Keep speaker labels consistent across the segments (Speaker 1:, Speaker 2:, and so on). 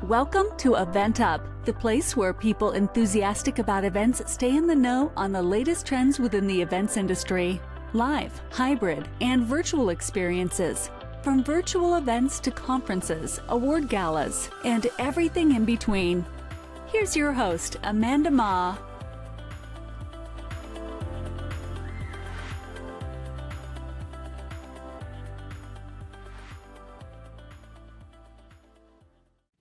Speaker 1: Welcome to EventUp, the place where people enthusiastic about events stay in the know on the latest trends within the events industry. Live, hybrid, and virtual experiences. From virtual events to conferences, award galas, and everything in between. Here's your host, Amanda Ma.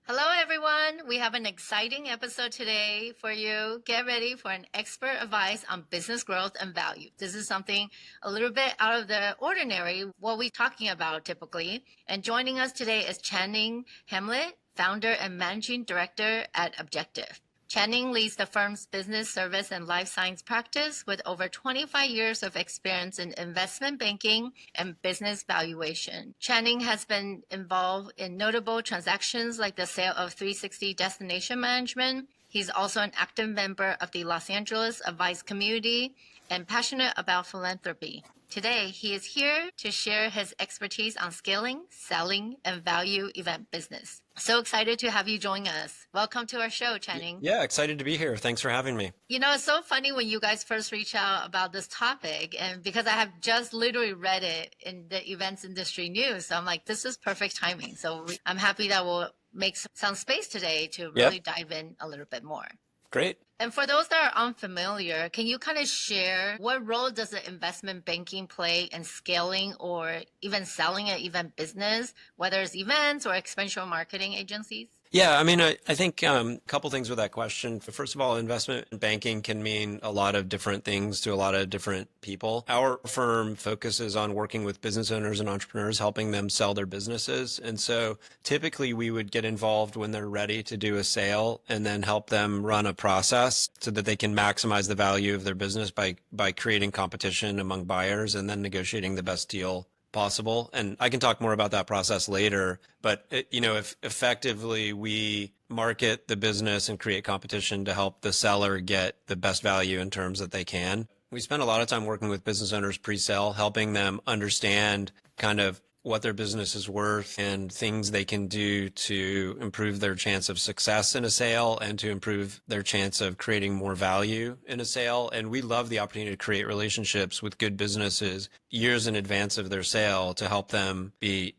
Speaker 2: Hello, everyone. We have an exciting episode today for you. Get ready for an expert advice on business growth and value. This is something a little bit out of the ordinary, what we're talking about typically. And joining us today is Channing Hamlet, founder and managing director at Objective. Channing leads the firm's business, service, and life science practice with over 25 years of experience in investment banking and business valuation. Channing has been involved in notable transactions like the sale of 360 Destination Management. He's also an active member of the Los Angeles Advice Community and passionate about philanthropy. Today, he is here to share his expertise on scaling, selling, and value event business. So excited to have you join us. Welcome to our show, Channing.
Speaker 3: Yeah, excited to be here. Thanks for having me.
Speaker 2: You know, it's so funny when you guys first reach out about this topic, and because I have just literally read it in the events industry news, so I'm like, this is perfect timing. So I'm happy that we'll make some space today to really dive in a little bit more.
Speaker 3: Great.
Speaker 2: And for those that are unfamiliar, can you kind of share what role does the investment banking play in scaling or even selling an event business, whether it's events or experiential marketing agencies?
Speaker 3: Yeah, I mean, I think a couple things with that question. First of all, investment banking can mean a lot of different things to a lot of different people. Our firm focuses on working with business owners and entrepreneurs, helping them sell their businesses. And so typically we would get involved when they're ready to do a sale and then help them run a process so that they can maximize the value of their business by creating competition among buyers and then negotiating the best deal possible. And I can talk more about that process later, but if effectively we market the business and create competition to help the seller get the best value in terms that they can. We spend a lot of time working with business owners pre-sale, helping them understand kind of what their business is worth and things they can do to improve their chance of success in a sale and to improve their chance of creating more value in a sale. And we love the opportunity to create relationships with good businesses years in advance of their sale to help them be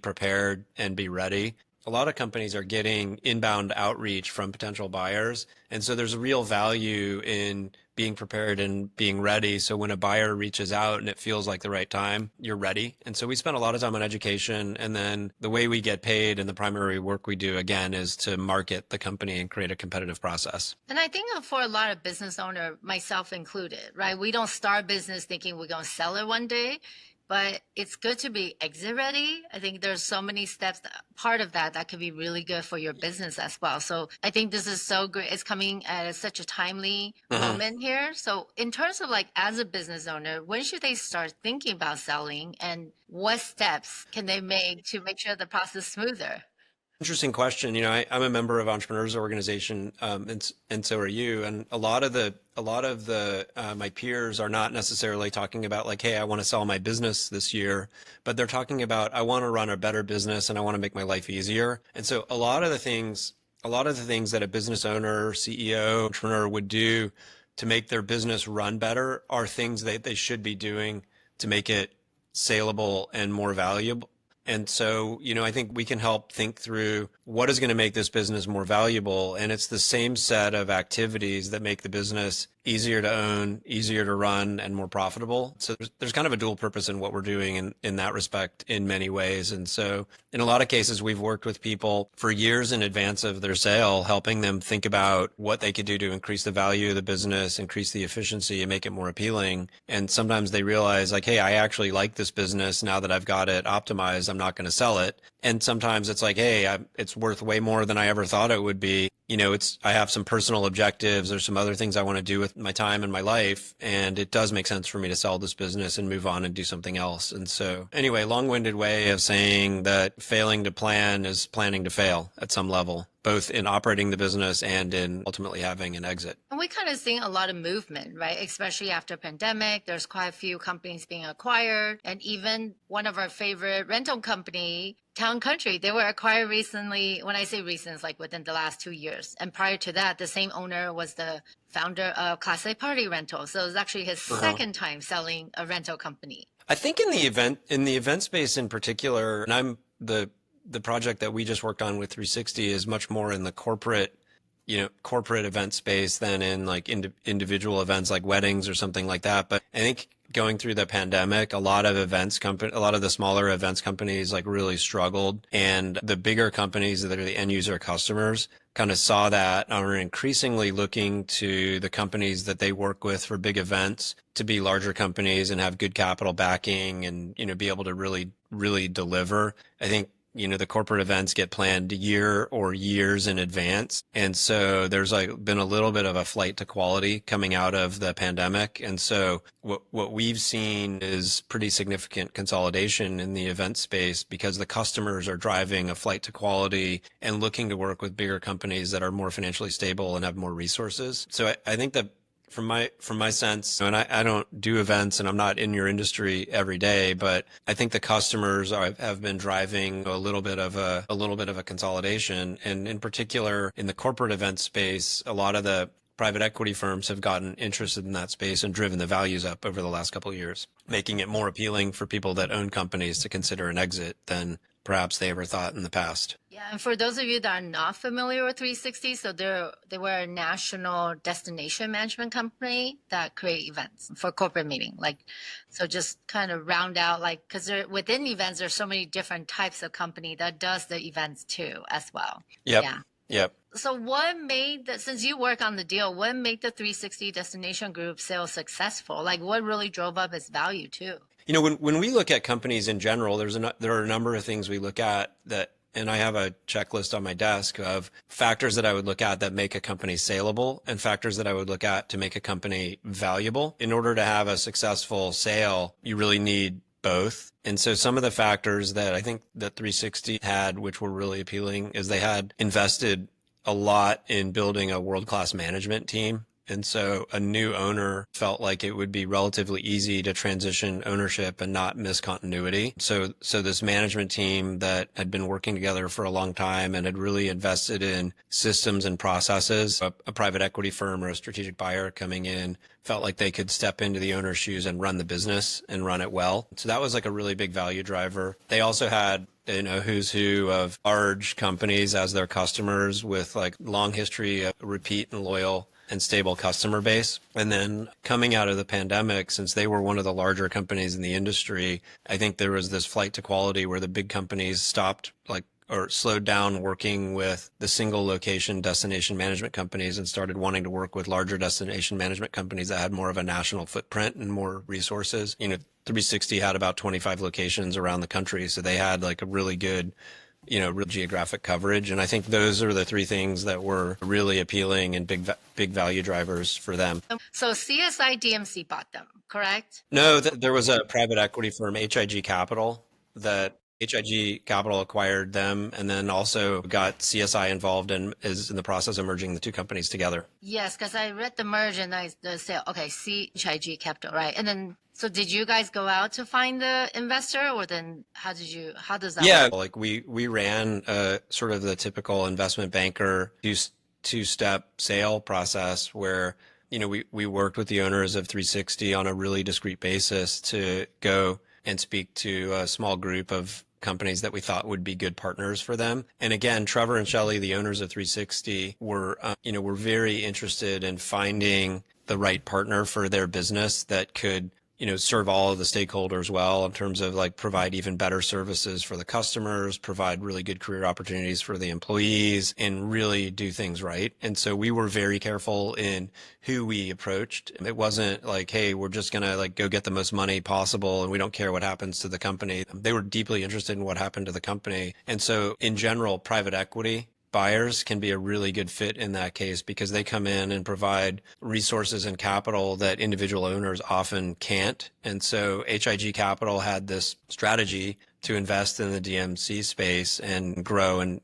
Speaker 3: prepared and be ready. A lot of companies are getting inbound outreach from potential buyers. And so there's a real value in being prepared and being ready. So when a buyer reaches out and it feels like the right time, you're ready. And so we spend a lot of time on education. And then the way we get paid and the primary work we do, again, is to market the company and create a competitive process.
Speaker 2: And I think for a lot of business owners, myself included, right? We don't start business thinking we're going to sell it one day. But it's good to be exit ready. I think there's so many steps, part of that could be really good for your business as well. So I think this is so great. It's coming at such a timely moment here. So in terms of as a business owner, when should they start thinking about selling and what steps can they make to make sure the process is smoother?
Speaker 3: Interesting question. I'm a member of Entrepreneurs Organization, and so are you. And a lot of my peers are not necessarily talking about hey, I want to sell my business this year, but they're talking about I want to run a better business and I want to make my life easier. And so a lot of the things that a business owner, CEO, entrepreneur would do to make their business run better are things that they should be doing to make it saleable and more valuable. And so, I think we can help think through what is going to make this business more valuable. And it's the same set of activities that make the business easier to own, easier to run, and more profitable. So there's kind of a dual purpose in what we're doing in that respect in many ways. And so in a lot of cases, we've worked with people for years in advance of their sale, helping them think about what they could do to increase the value of the business, increase the efficiency, and make it more appealing. And sometimes they realize hey, I actually like this business now that I've got it optimized. I'm not going to sell it. And sometimes it's hey, it's worth way more than I ever thought it would be. I have some personal objectives. There's some other things I want to do with my time and my life. And it does make sense for me to sell this business and move on and do something else. And so anyway, long-winded way of saying that failing to plan is planning to fail at some level, both in operating the business and in ultimately having an exit.
Speaker 2: And we kind of seeing a lot of movement, right? Especially after pandemic, there's quite a few companies being acquired. And even one of our favorite rental company Town Country. They were acquired recently. When I say recent, it's like within the last 2 years. And prior to that, the same owner was the founder of Class A Party Rental. So it was actually his second time selling a rental company.
Speaker 3: I think in the event space in particular, and I'm the project that we just worked on with 360 is much more in the corporate event space than in like individual events like weddings or something like that. But I think going through the pandemic, a lot of the smaller events companies like really struggled, and the bigger companies that are the end user customers kind of saw that and are increasingly looking to the companies that they work with for big events to be larger companies and have good capital backing and, be able to really deliver. I think the corporate events get planned a year or years in advance. And so there's like been a little bit of a flight to quality coming out of the pandemic. And so what we've seen is pretty significant consolidation in the event space because the customers are driving a flight to quality and looking to work with bigger companies that are more financially stable and have more resources. So I think that from my sense, and I don't do events and I'm not in your industry every day, but I think the customers have been driving a little bit of a consolidation. And in particular, in the corporate event space, a lot of the private equity firms have gotten interested in that space and driven the values up over the last couple of years, making it more appealing for people that own companies to consider an exit than perhaps they ever thought in the past.
Speaker 2: Yeah, and for those of you that are not familiar with 360, so they were a national destination management company that create events for corporate meeting. So just kind of round out, because within events, there's so many different types of company that does the events too as well.
Speaker 3: Yep.
Speaker 2: Yeah.
Speaker 3: Yep.
Speaker 2: So since you work on the deal, what made the 360 Destination Group sale successful? What really drove up its value too?
Speaker 3: When we look at companies in general, there are a number of things we look at and I have a checklist on my desk of factors that I would look at that make a company saleable and factors that I would look at to make a company valuable. In order to have a successful sale, you really need both. And so some of the factors that I think that 360 had, which were really appealing, is they had invested a lot in building a world-class management team. And so a new owner felt like it would be relatively easy to transition ownership and not miss continuity. So this management team that had been working together for a long time and had really invested in systems and processes, a private equity firm or a strategic buyer coming in felt like they could step into the owner's shoes and run the business and run it well. So that was like a really big value driver. They also had who's who of large companies as their customers with like long history of repeat and loyal and stable customer base. And then coming out of the pandemic, since they were one of the larger companies in the industry, I think there was this flight to quality where the big companies stopped or slowed down working with the single location destination management companies and started wanting to work with larger destination management companies that had more of a national footprint and more resources. 360 had about 25 locations around the country. So they had like a really good real geographic coverage. And I think those are the three things that were really appealing and big value drivers for them.
Speaker 2: So CSI DMC bought them, correct?
Speaker 3: No, there was a private equity firm, HIG Capital, that HIG Capital acquired them and then also got CSI involved and is in the process of merging the two companies together.
Speaker 2: Yes, because I read the merge and the sale. Okay, HIG Capital, right? And then, so did you guys go out to find the investor, or then how does that work?
Speaker 3: We ran sort of the typical investment banker two-step sale process where, we worked with the owners of 360 on a really discrete basis to go and speak to a small group of companies that we thought would be good partners for them. And again, Trevor and Shelley, the owners of 360, were very interested in finding the right partner for their business that could serve all of the stakeholders well in terms of provide even better services for the customers, provide really good career opportunities for the employees, and really do things right. And so we were very careful in who we approached. It wasn't like, hey, we're just going to go get the most money possible and we don't care what happens to the company. They were deeply interested in what happened to the company. And so in general, private equity buyers can be a really good fit in that case because they come in and provide resources and capital that individual owners often can't. And so HIG Capital had this strategy to invest in the DMC space and grow and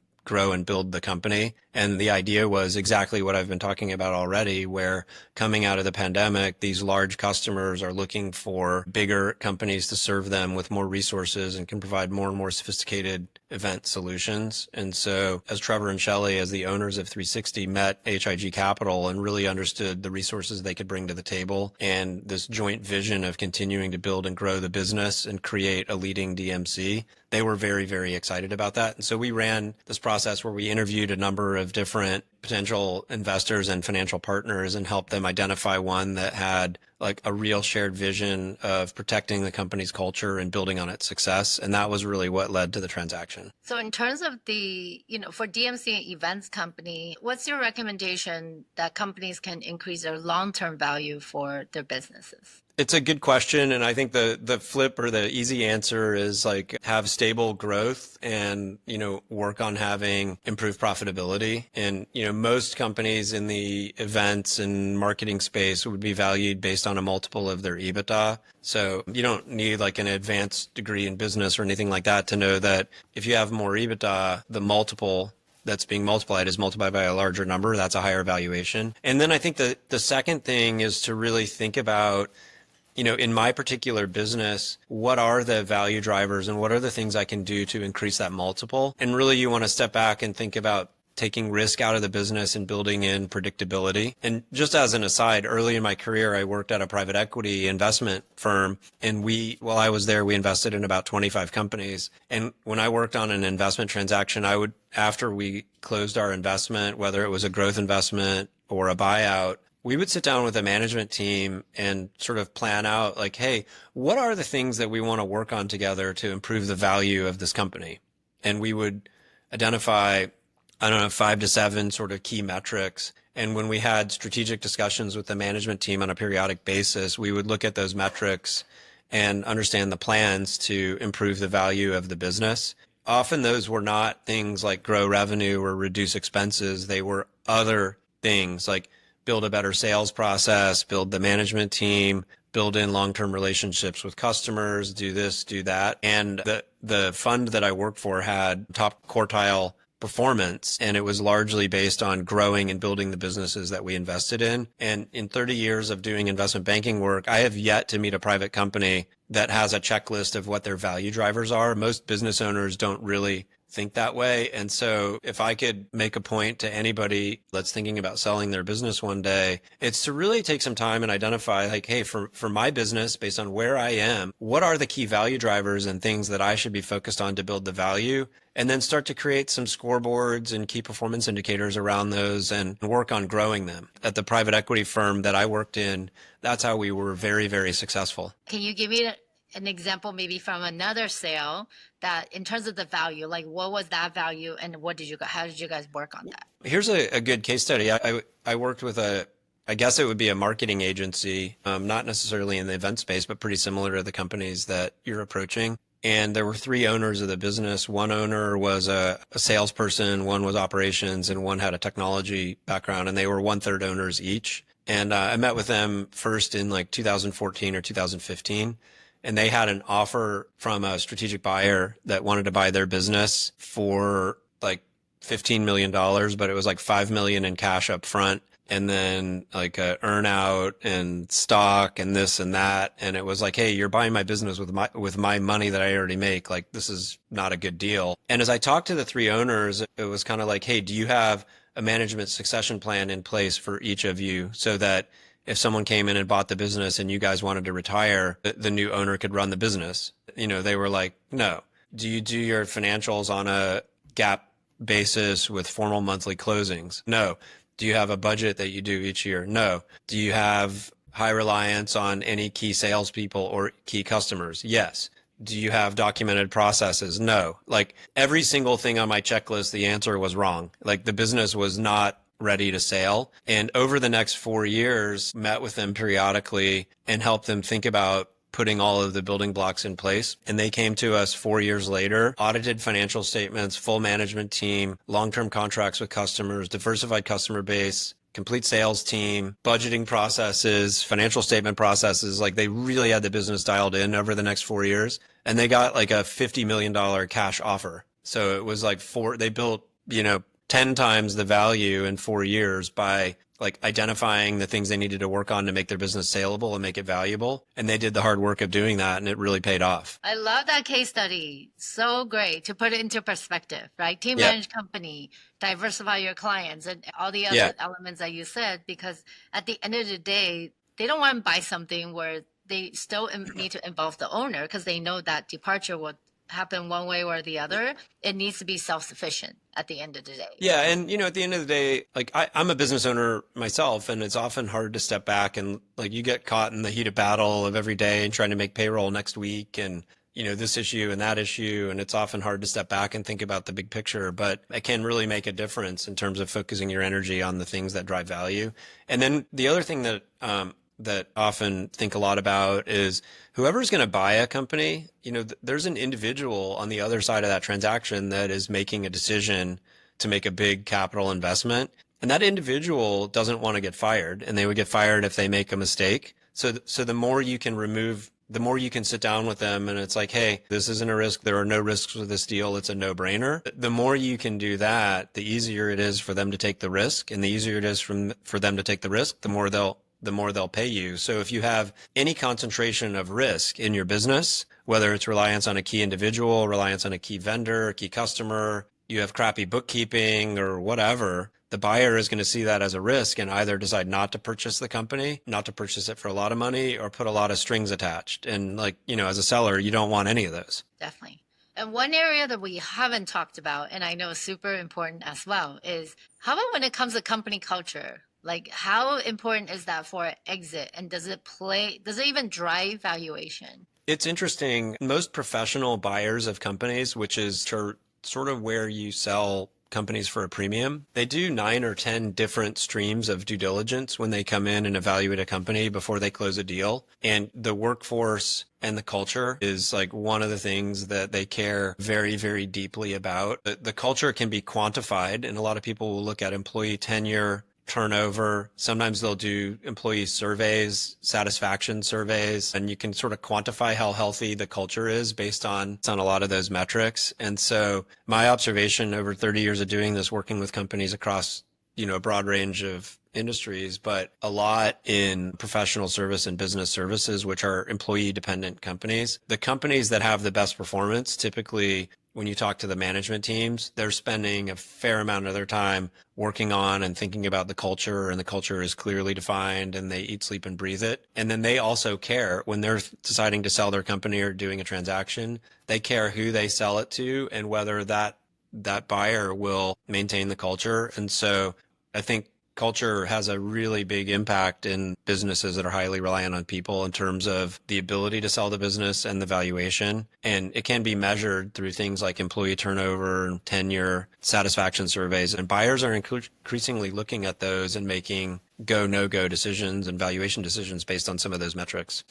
Speaker 3: build the company. And the idea was exactly what I've been talking about already, where coming out of the pandemic, these large customers are looking for bigger companies to serve them with more resources and can provide more and more sophisticated event solutions. And so as Trevor and Shelley, as the owners of 360, met HIG Capital and really understood the resources they could bring to the table and this joint vision of continuing to build and grow the business and create a leading DMC, they were very, very excited about that. And so we ran this process where we interviewed a number of different potential investors and financial partners and helped them identify one that had like a real shared vision of protecting the company's culture and building on its success. And that was really what led to the transaction.
Speaker 2: So in terms of the, for DMC events company, what's your recommendation that companies can increase their long-term value for their businesses?
Speaker 3: It's a good question. And I think the flip or the easy answer is like have stable growth and, work on having improved profitability. And, most companies in the events and marketing space would be valued based on a multiple of their EBITDA. So you don't need like an advanced degree in business or anything like that to know that if you have more EBITDA, the multiple that's being multiplied is multiplied by a larger number. That's a higher valuation. And then I think the second thing is to really think about, in my particular business, what are the value drivers and what are the things I can do to increase that multiple? And really you want to step back and think about taking risk out of the business and building in predictability. And just as an aside, early in my career, I worked at a private equity investment firm. And while I was there, we invested in about 25 companies. And when I worked on an investment transaction, after we closed our investment, whether it was a growth investment or a buyout, we would sit down with a management team and sort of plan out like, hey, what are the things that we want to work on together to improve the value of this company? And we would identify, 5 to 7 sort of key metrics. And when we had strategic discussions with the management team on a periodic basis, we would look at those metrics and understand the plans to improve the value of the business. Often those were not things like grow revenue or reduce expenses. They were other things like build a better sales process, build the management team, build in long-term relationships with customers, do this, do that. And the fund that I worked for had top quartile performance, and it was largely based on growing and building the businesses that we invested in. And in 30 years of doing investment banking work, I have yet to meet a private company that has a checklist of what their value drivers are. Most business owners don't really think that way. And so if I could make a point to anybody that's thinking about selling their business one day, it's to really take some time and identify like, hey, for my business, based on where I am, what are the key value drivers and things that I should be focused on to build the value? And then start to create some scoreboards and key performance indicators around those and work on growing them. At the private equity firm that I worked in, that's how we were very, very successful.
Speaker 2: Can you give me an example maybe from another sale that in terms of the value, like what was that value and how did you guys work on that?
Speaker 3: Here's a good case study. I worked with I guess it would be a marketing agency, not necessarily in the event space, but pretty similar to the companies that you're approaching. And there were 3 owners of the business. One owner was a salesperson, one was operations, and one had a technology background, and they were 1/3 owners each. And I met with them first in like 2014 or 2015. And they had an offer from a strategic buyer that wanted to buy their business for like $15 million, but it was like $5 million in cash up front. And then like a earn out and stock and this and that. And it was like, hey, you're buying my business with my money that I already make. Like, this is not a good deal. And as I talked to the 3 owners, it was kind of like, hey, do you have a management succession plan in place for each of you so that if someone came in and bought the business and you guys wanted to retire, the new owner could run the business? They were like, no. Do you do your financials on a GAAP basis with formal monthly closings? No. Do you have a budget that you do each year? No. Do you have high reliance on any key salespeople or key customers? Yes. Do you have documented processes? No. Like every single thing on my checklist, the answer was wrong. Like the business was not ready to sell. And over the next 4 years, met with them periodically and helped them think about putting all of the building blocks in place. And they came to us 4 years later, audited financial statements, full management team, long-term contracts with customers, diversified customer base, complete sales team, budgeting processes, financial statement processes. Like they really had the business dialed in over the next 4 years. And they got like a $50 million cash offer. So it was like they built, 10 times the value in 4 years by like identifying the things they needed to work on to make their business saleable and make it valuable. And they did the hard work of doing that, and it really paid off.
Speaker 2: I love that case study. So great to put it into perspective, right? Team
Speaker 3: Yeah.
Speaker 2: managed company, diversify your clients, and all the
Speaker 3: Yeah.
Speaker 2: other elements that you said, because at the end of the day, they don't want to buy something where they still need to involve the owner because they know that departure will happen one way or the other. It needs to be self-sufficient at the end of the day.
Speaker 3: Yeah. And, at the end of the day, like I'm a business owner myself, and it's often hard to step back and like you get caught in the heat of battle of every day and trying to make payroll next week and, this issue and that issue. And it's often hard to step back and think about the big picture, but it can really make a difference in terms of focusing your energy on the things that drive value. And then the other thing that often think a lot about is whoever's going to buy a company, there's an individual on the other side of that transaction that is making a decision to make a big capital investment. And that individual doesn't want to get fired, and they would get fired if they make a mistake. So the more you can remove, the more you can sit down with them and it's like, hey, this isn't a risk. There are no risks with this deal. It's a no-brainer. The more you can do that, the easier it is for them to take the risk, and the easier it is for them to take the risk, the more they'll pay you. So if you have any concentration of risk in your business, whether it's reliance on a key individual, reliance on a key vendor, a key customer, you have crappy bookkeeping or whatever, the buyer is going to see that as a risk and either decide not to purchase the company, not to purchase it for a lot of money, or put a lot of strings attached. And as a seller, you don't want any of those.
Speaker 2: Definitely. And one area that we haven't talked about, and I know is super important as well, is how about when it comes to company culture? Like, how important is that for an exit? And does it even drive valuation?
Speaker 3: It's interesting. Most professional buyers of companies, which is sort of where you sell companies for a premium, they do 9 or 10 different streams of due diligence when they come in and evaluate a company before they close a deal. And the workforce and the culture is like one of the things that they care very, very deeply about. The culture can be quantified, and a lot of people will look at employee tenure, turnover. Sometimes they'll do employee surveys, satisfaction surveys, and you can sort of quantify how healthy the culture is based on a lot of those metrics. And so my observation over 30 years of doing this, working with companies across, a broad range of industries, but a lot in professional service and business services, which are employee dependent companies. The companies that have the best performance, typically when you talk to the management teams, they're spending a fair amount of their time working on and thinking about the culture, and the culture is clearly defined and they eat, sleep, and breathe it. And then they also care when they're deciding to sell their company or doing a transaction, they care who they sell it to and whether that buyer will maintain the culture. And so I think culture has a really big impact in businesses that are highly reliant on people in terms of the ability to sell the business and the valuation. And it can be measured through things like employee turnover, tenure, satisfaction surveys. And buyers are increasingly looking at those and making go, no-go decisions and valuation decisions based on some of those metrics.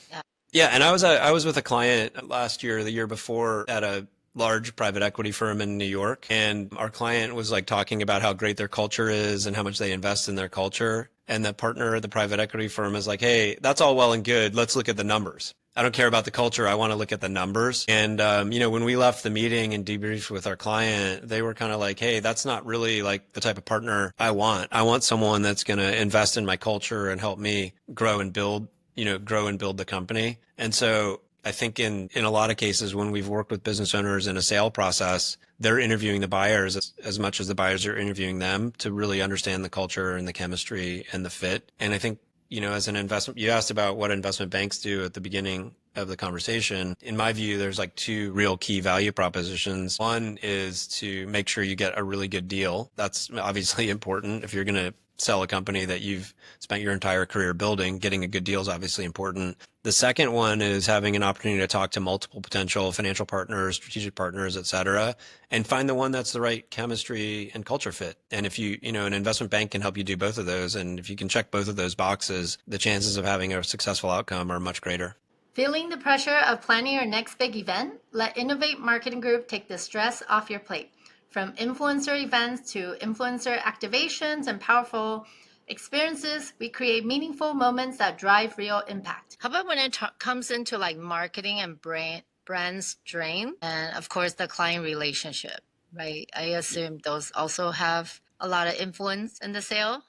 Speaker 3: Yeah. And I was with a client last year, the year before, at a large private equity firm in New York. And our client was like talking about how great their culture is and how much they invest in their culture. And the partner of the private equity firm is like, hey, that's all well and good. Let's look at the numbers. I don't care about the culture. I want to look at the numbers. And, when we left the meeting and debriefed with our client, they were kind of like, hey, that's not really like the type of partner I want. I want someone that's going to invest in my culture and help me grow and build the company. And so I think in a lot of cases, when we've worked with business owners in a sale process, they're interviewing the buyers as much as the buyers are interviewing them to really understand the culture and the chemistry and the fit. And I think, as an investment, you asked about what investment banks do at the beginning of the conversation. In my view, there's like 2 real key value propositions. One is to make sure you get a really good deal. That's obviously important. If you're going to sell a company that you've spent your entire career building, getting a good deal is obviously important. The second one is having an opportunity to talk to multiple potential financial partners, strategic partners, et cetera, and find the one that's the right chemistry and culture fit. And if an investment bank can help you do both of those, and if you can check both of those boxes, the chances of having a successful outcome are much greater.
Speaker 2: Feeling the pressure of planning your next big event? Let Innovate Marketing Group take the stress off your plate. From influencer events to influencer activations and powerful experiences, we create meaningful moments that drive real impact. How about when it comes into like marketing and brand strength, and of course the client relationship, right? I assume those also have a lot of influence in the sale?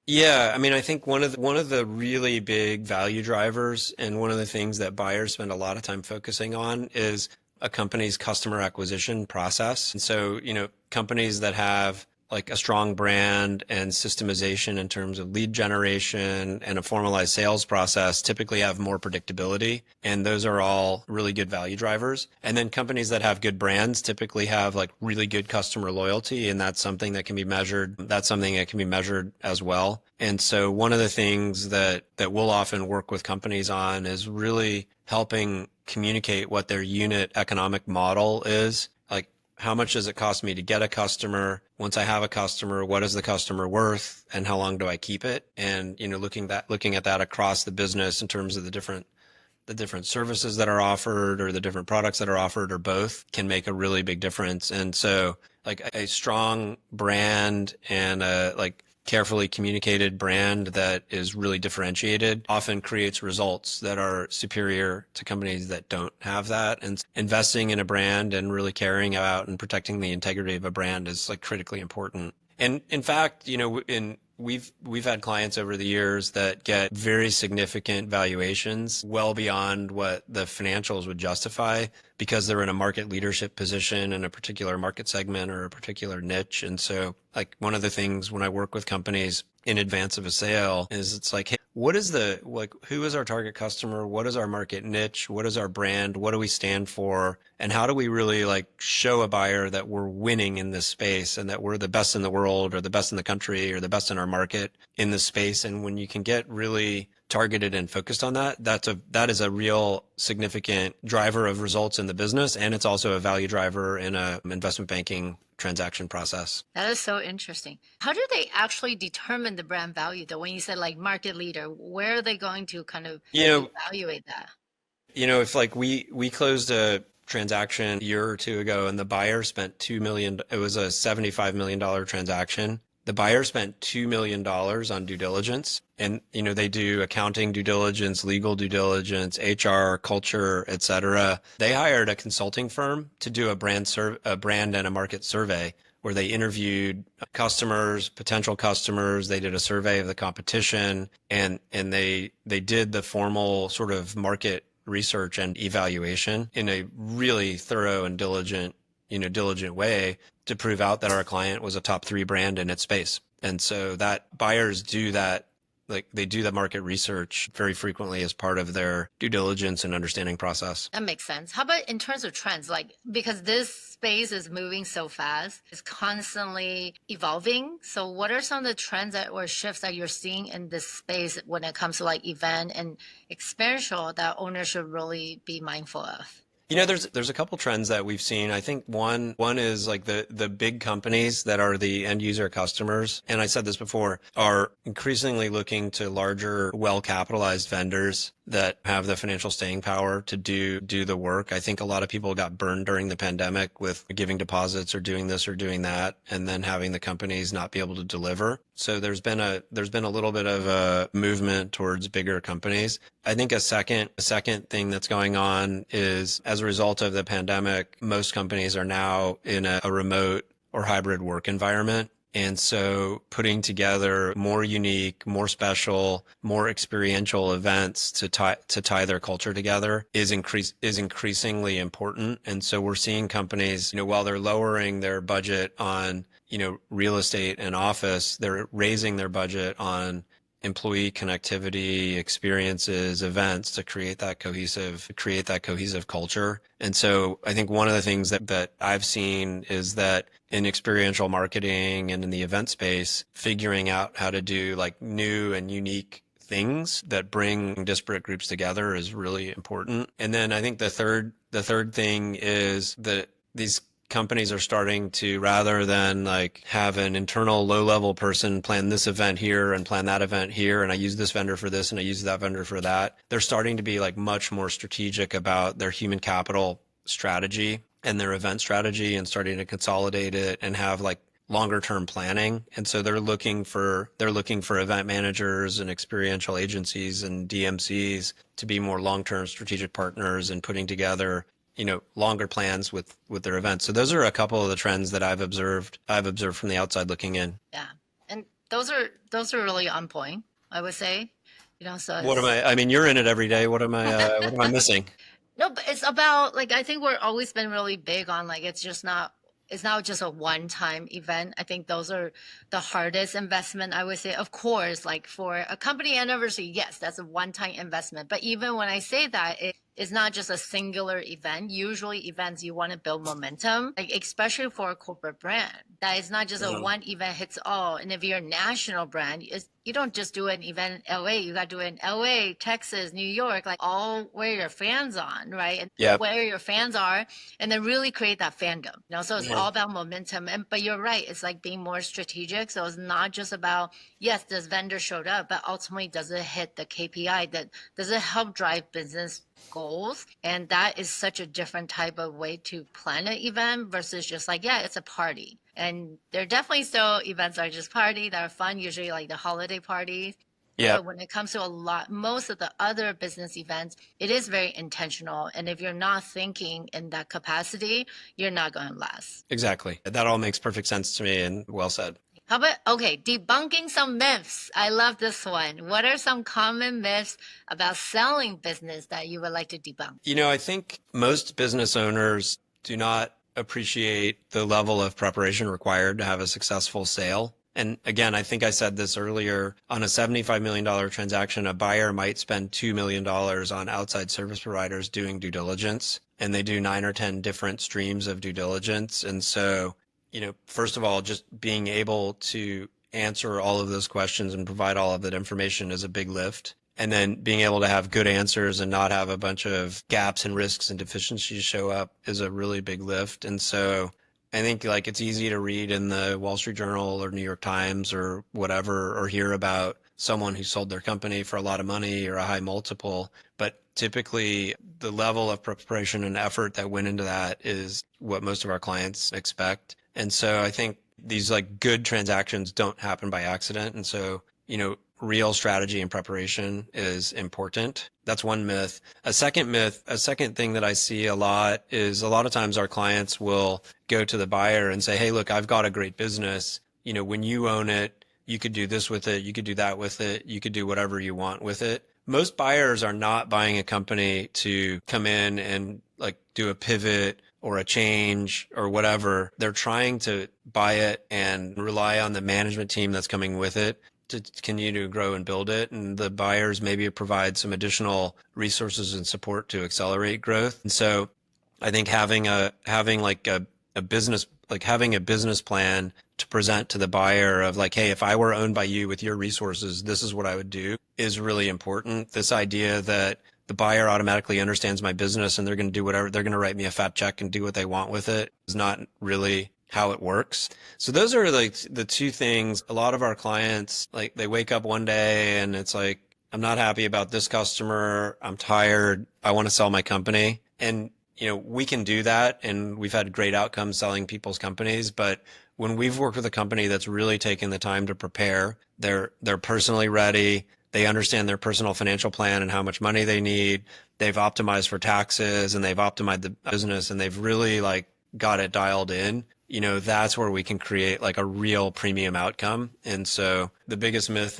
Speaker 3: Yeah, I mean, I think one of the really big value drivers and one of the things that buyers spend a lot of time focusing on is a company's customer acquisition process. And so, companies that have like a strong brand and systemization in terms of lead generation and a formalized sales process typically have more predictability. And those are all really good value drivers. And then companies that have good brands typically have like really good customer loyalty. And that's something that can be measured. That's something that can be measured as well. And so one of the things that we'll often work with companies on is really helping communicate what their unit economic model is. Like, how much does it cost me to get a customer? Once I have a customer, what is the customer worth and how long do I keep it? And, looking at that across the business in terms of the different services that are offered or the different products that are offered or both can make a really big difference. And so like a strong brand and carefully communicated brand that is really differentiated often creates results that are superior to companies that don't have that. And investing in a brand and really caring about and protecting the integrity of a brand is like critically important. And in fact, we've had clients over the years that get very significant valuations well beyond what the financials would justify because they're in a market leadership position in a particular market segment or a particular niche. And so like one of the things when I work with companies in advance of a sale is it's like, hey, who is our target customer? What is our market niche? What is our brand? What do we stand for? And how do we really like show a buyer that we're winning in this space and that we're the best in the world or the best in the country or the best in our market in this space? And when you can get really targeted and focused on that, that is a real significant driver of results in the business. And it's also a value driver in a investment banking transaction process.
Speaker 2: That is so interesting. How do they actually determine the brand value though? When you said like market leader, where are they going to kind of evaluate that?
Speaker 3: If like we closed a transaction a year or two ago and the buyer spent $2 million, it was a $75 million transaction. The buyer spent $2 million on due diligence and, they do accounting due diligence, legal due diligence, HR, culture, et cetera. They hired a consulting firm to do a brand and a market survey where they interviewed customers, potential customers. They did a survey of the competition and they did the formal sort of market research and evaluation in a really thorough and diligent way to prove out that our client was a top 3 brand in its space. And so that buyers do that, like they do the market research very frequently as part of their due diligence and understanding process.
Speaker 2: That makes sense. How about in terms of trends? Like, because this space is moving so fast, it's constantly evolving. So what are some of the trends or shifts that you're seeing in this space when it comes to like event and experiential that owners should really be mindful of?
Speaker 3: There's a couple trends that we've seen. I think one is like the big companies that are the end user customers. And I said this before, are increasingly looking to larger, well-capitalized vendors that have the financial staying power to do the work. I think a lot of people got burned during the pandemic with giving deposits or doing this or doing that, and then having the companies not be able to deliver. So there's been a little bit of a movement towards bigger companies. I think a second thing that's going on is as a result of the pandemic, most companies are now in a remote or hybrid work environment. And so putting together more unique, more special, more experiential events to tie their culture together is increasingly important. And so we're seeing companies, while they're lowering their budget on, real estate and office, they're raising their budget on employee connectivity, experiences, events to create that cohesive culture. And so I think one of the things that I've seen is that in experiential marketing and in the event space, figuring out how to do like new and unique things that bring disparate groups together is really important. And then I think the third thing is that these companies are starting to, rather than like have an internal low-level person plan this event here and plan that event here, and I use this vendor for this and I use that vendor for that, they're starting to be like much more strategic about their human capital strategy and their event strategy and starting to consolidate it and have like longer term planning. And so they're looking for event managers and experiential agencies and DMCs to be more long-term strategic partners and putting together longer plans with their events. So those are a couple of the trends that I've observed from the outside looking in.
Speaker 2: Yeah. And those are really on point, I would say. So
Speaker 3: What am I mean, you're in it every day. What am I missing?
Speaker 2: no, but it's about like I think we're always been really big on like it's not just a one-time event. I think those are the hardest investment, I would say. Of course, like for a company anniversary, yes, that's a one-time investment. But even when I say that, it's not just a singular event. Usually events, you want to build momentum, like especially for a corporate brand. That is not just a one event hits all. And if you're a national brand, you don't just do an event in LA. You got to do it in LA, Texas, New York, like all where your fans on, right? And where your fans are, and then really create that fandom. So it's all about momentum. But you're right. It's like being more strategic. So it's not just about, yes, this vendor showed up, but ultimately does it hit the KPI? Does it help drive business goals? And that is such a different type of way to plan an event versus just like, yeah, it's a party. And there are definitely still events that are just party that are fun, usually like the holiday parties.
Speaker 3: Yeah.
Speaker 2: But when it comes to most of the other business events, it is very intentional. And if you're not thinking in that capacity, you're not going to last.
Speaker 3: Exactly. That all makes perfect sense to me, and well said.
Speaker 2: How about, okay, debunking some myths. I love this one. What are some common myths about selling business that you would like to debunk?
Speaker 3: I think most business owners do not appreciate the level of preparation required to have a successful sale. And again, I think I said this earlier, on a $75 million transaction, a buyer might spend $2 million on outside service providers doing due diligence, and they do 9 or 10 different streams of due diligence. And so, first of all, just being able to answer all of those questions and provide all of that information is a big lift. And then being able to have good answers and not have a bunch of gaps and risks and deficiencies show up is a really big lift. And so I think like it's easy to read in the Wall Street Journal or New York Times or whatever, or hear about someone who sold their company for a lot of money or a high multiple. But typically the level of preparation and effort that went into that is what most of our clients expect. And so I think these like good transactions don't happen by accident. And so, real strategy and preparation is important. That's one myth. A second thing that I see a lot is a lot of times our clients will go to the buyer and say, hey, look, I've got a great business. When you own it, you could do this with it. You could do that with it. You could do whatever you want with it. Most buyers are not buying a company to come in and like do a pivot or a change or whatever. They're trying to buy it and rely on the management team that's coming with it to continue to grow and build it. And the buyers maybe provide some additional resources and support to accelerate growth. And so I think having a business plan to present to the buyer of like, hey, if I were owned by you with your resources, this is what I would do, is really important. This idea that the buyer automatically understands my business and they're going to do whatever, they're going to write me a fat check and do what they want with it, is not really how it works. So those are like the two things. A lot of our clients, like they wake up one day and it's like, I'm not happy about this customer. I'm tired. I want to sell my company. And, we can do that. And we've had great outcomes selling people's companies. But when we've worked with a company that's really taken the time to prepare, they're personally ready. They understand their personal financial plan and how much money they need. They've optimized for taxes and they've optimized the business and they've really like got it dialed in. That's where we can create like a real premium outcome. And so the biggest myth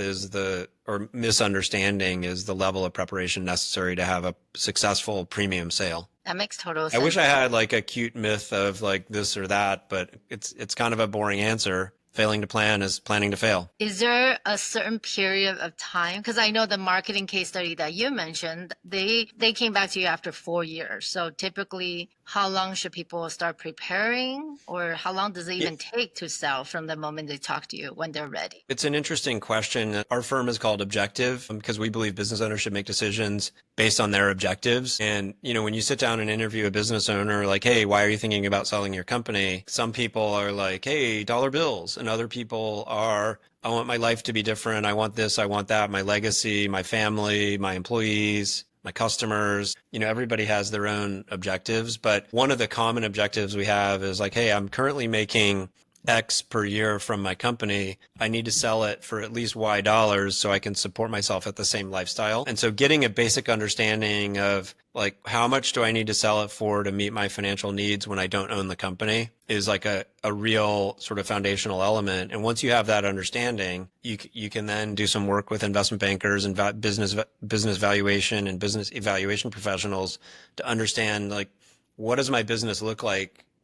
Speaker 3: or misunderstanding is the level of preparation necessary to have a successful premium sale.
Speaker 2: That makes total sense.
Speaker 3: I wish I had like a cute myth of like this or that, but it's kind of a boring answer. Failing to plan is planning to fail.
Speaker 2: Is there a certain period of time? Because I know the marketing case study that you mentioned, they came back to you after 4 years. So typically, how long should people start preparing, or how long does it even take to sell from the moment they talk to you when they're ready?
Speaker 3: It's an interesting question. Our firm is called Objective because we believe business owners should make decisions based on their objectives. And, when you sit down and interview a business owner, like, hey, why are you thinking about selling your company? Some people are like, hey, dollar bills. And other people are, I want my life to be different. I want this, I want that, my legacy, my family, my employees, my customers. Everybody has their own objectives. But one of the common objectives we have is like, hey, I'm currently making X per year from my company, I need to sell it for at least Y dollars so I can support myself at the same lifestyle. And so getting a basic understanding of like, how much do I need to sell it for to meet my financial needs when I don't own the company is like a real sort of foundational element. And once you have that understanding, you can then do some work with investment bankers and business valuation and business evaluation professionals to understand like, what does my business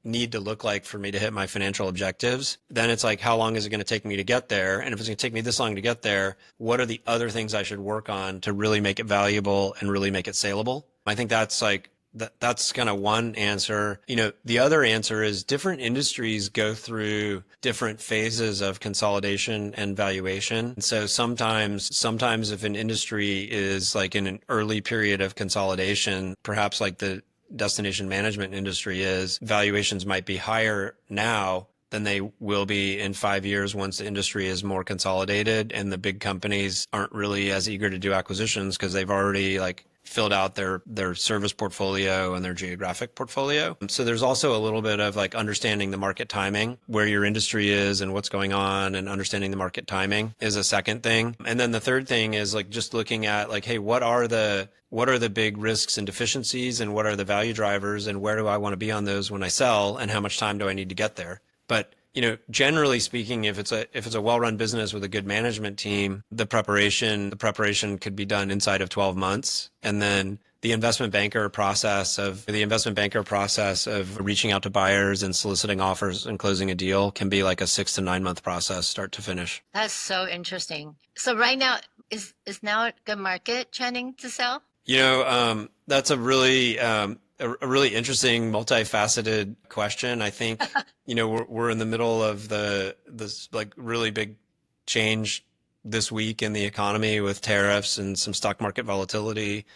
Speaker 3: need to look like for me to hit my financial objectives? Then it's like, how long is it going to take me to get there? And if it's going to take me this long to get there, what are the other things I should work on to really make it valuable and really make it saleable? I think that's like, that's kind of one answer. The other answer is different industries go through different phases of consolidation and valuation. And so sometimes if an industry is like in an early period of consolidation, perhaps like the destination management industry is, valuations might be higher now than they will be in 5 years once the industry is more consolidated and the big companies aren't really as eager to do acquisitions because they've already like filled out their service portfolio and their geographic portfolio. So there's also a little bit of like understanding the market timing, where your industry is and what's going on, and understanding the market timing is a second thing. And then the third thing is like just looking at like, hey, what are the big risks and deficiencies, and what are the value drivers, and where do I want to be on those when I sell, and how much time do I need to get there? But generally speaking, if it's a well-run business with a good management team, the preparation could be done inside of 12 months. And then the investment banker process of reaching out to buyers and soliciting offers and closing a deal can be like a 6 to 9 month process, start to finish.
Speaker 2: That's so interesting. So right now, is now a good market, Channing, to sell?
Speaker 3: That's a really interesting, multifaceted question. I think, we're in the middle of this like really big change this week in the economy with tariffs and some stock market volatility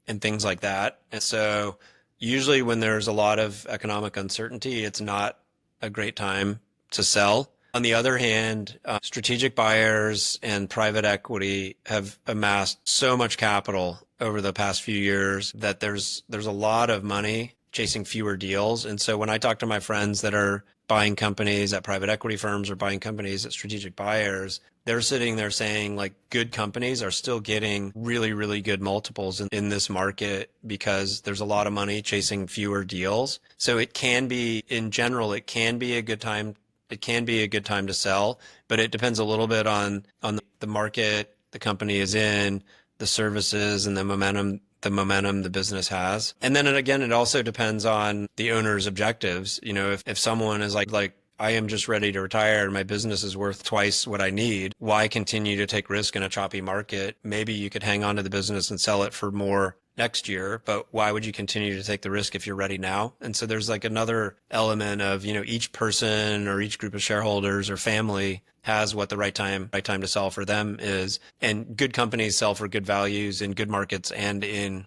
Speaker 3: and things like that. And so usually when there's a lot of economic uncertainty, it's not a great time to sell. On the other hand, strategic buyers and private equity have amassed so much capital over the past few years that there's a lot of money chasing fewer deals. And so when I talk to my friends that are buying companies at private equity firms or buying companies at strategic buyers, they're sitting there saying like, good companies are still getting really, really good multiples in this market because there's a lot of money chasing fewer deals. So in general, it can be a good time. It can be a good time to sell, but it depends a little bit on the market the company is in, the services, and the momentum the business has. And then again, it also depends on the owner's objectives. If someone is like, I am just ready to retire and my business is worth twice what I need, why continue to take risk in a choppy market? Maybe you could hang on to the business and sell it for more next year, but why would you continue to take the risk if you're ready now? And so there's like another element of, each person or each group of shareholders or family has what the right time to sell for them is. And good companies sell for good values in good markets and in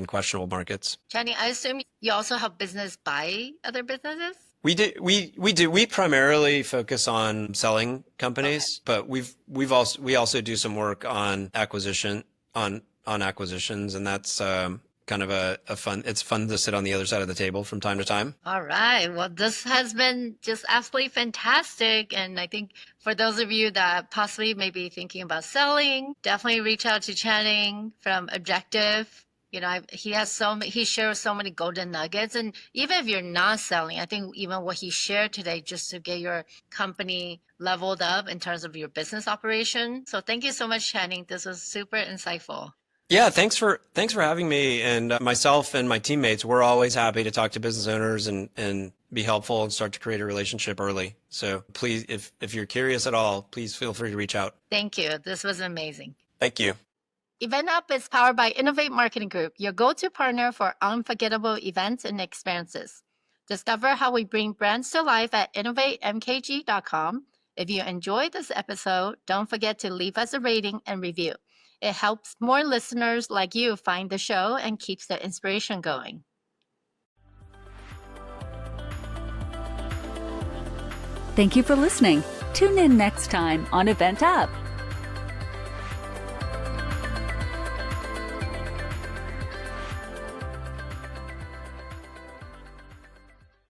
Speaker 3: questionable markets.
Speaker 2: Channing, I assume you also help business buy other businesses?
Speaker 3: We do. We primarily focus on selling companies, but we also do some work on acquisitions, and that's kind of it's fun to sit on the other side of the table from time to time.
Speaker 2: All right. Well, this has been just absolutely fantastic. And I think for those of you that possibly may be thinking about selling, definitely reach out to Channing from Objective. He shares so many golden nuggets. And even if you're not selling, I think even what he shared today, just to get your company leveled up in terms of your business operation. So thank you so much, Channing. This was super insightful.
Speaker 3: Yeah, thanks for having me. And myself and my teammates, we're always happy to talk to business owners and be helpful and start to create a relationship early. So please, if you're curious at all, please feel free to reach out.
Speaker 2: Thank you. This was amazing.
Speaker 3: Thank you.
Speaker 2: EventUp is powered by Innovate Marketing Group, your go-to partner for unforgettable events and experiences. Discover how we bring brands to life at innovatemkg.com. If you enjoyed this episode, don't forget to leave us a rating and review. It helps more listeners like you find the show and keeps the inspiration going.
Speaker 1: Thank you for listening. Tune in next time on EventUp.